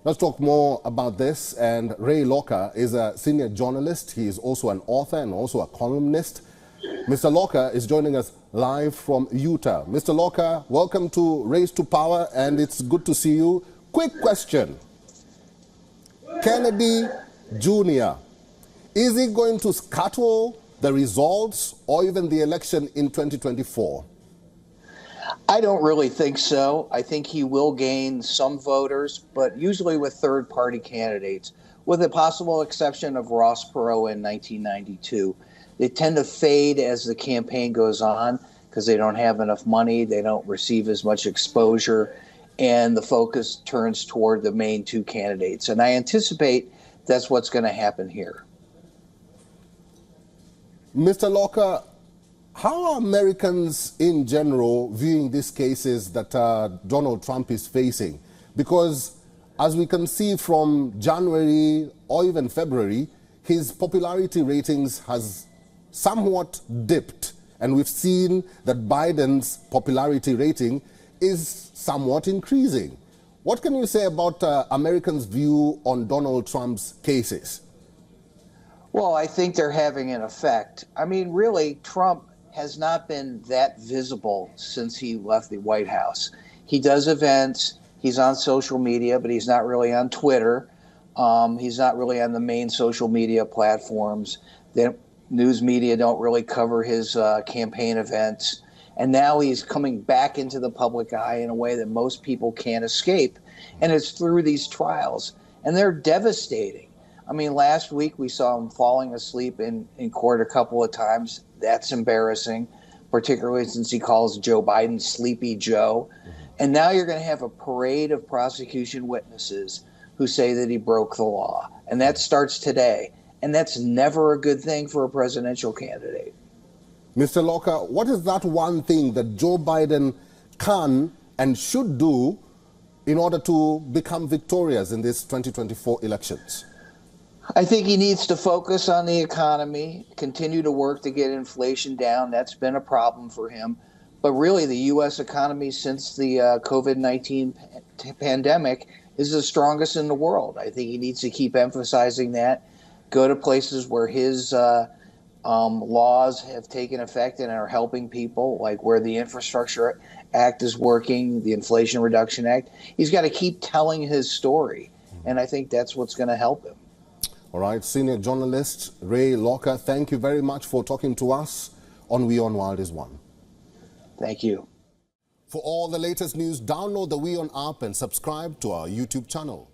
Let's talk more about this. And Ray Locker is a senior journalist. He is also an author and also a columnist. Mr. Locker is joining us live from Utah. Mr. Locker, welcome to Race to Power, and it's good to see you. Quick question. Kennedy Jr., is he going to scuttle the results or even the election in 2024? I don't really think so. I think he will gain some voters, but usually with third-party candidates, with the possible exception of Ross Perot in 1992. They tend to fade as the campaign goes on because they don't have enough money, they don't receive as much exposure, and the focus turns toward the main two candidates. And I anticipate that's what's going to happen here. Mr. Locker, how are Americans in general viewing these cases that Donald Trump is facing? Because as we can see from January or even February, his popularity ratings has somewhat dipped. And we've seen that Biden's popularity rating is somewhat increasing. What can you say about Americans' view on Donald Trump's cases? Well, I think they're having an effect. I mean, really, Trump has not been that visible since he left the White House. He does events, he's on social media, but he's not really on Twitter. He's not really on the main social media platforms. The news media don't really cover his campaign events. And now he's coming back into the public eye in a way that most people can't escape. And it's through these trials. And they're devastating. I mean, last week we saw him falling asleep in court a couple of times. That's embarrassing, particularly since he calls Joe Biden Sleepy Joe. And now you're going to have a parade of prosecution witnesses who say that he broke the law. And that starts today. And that's never a good thing for a presidential candidate. Mr. Locker, what is that one thing that Joe Biden can and should do in order to become victorious in these 2024 elections? I think he needs to focus on the economy, continue to work to get inflation down. That's been a problem for him. But really, the U.S. economy since the COVID-19 pandemic is the strongest in the world. I think he needs to keep emphasizing that, go to places where his laws have taken effect and are helping people, like where the Infrastructure Act is working, the Inflation Reduction Act. He's got to keep telling his story, and I think that's what's going to help him. All right, senior journalist Ray Locker, thank you very much for talking to us on WION World is One. Thank you. For all the latest news, download the WION app and subscribe to our YouTube channel.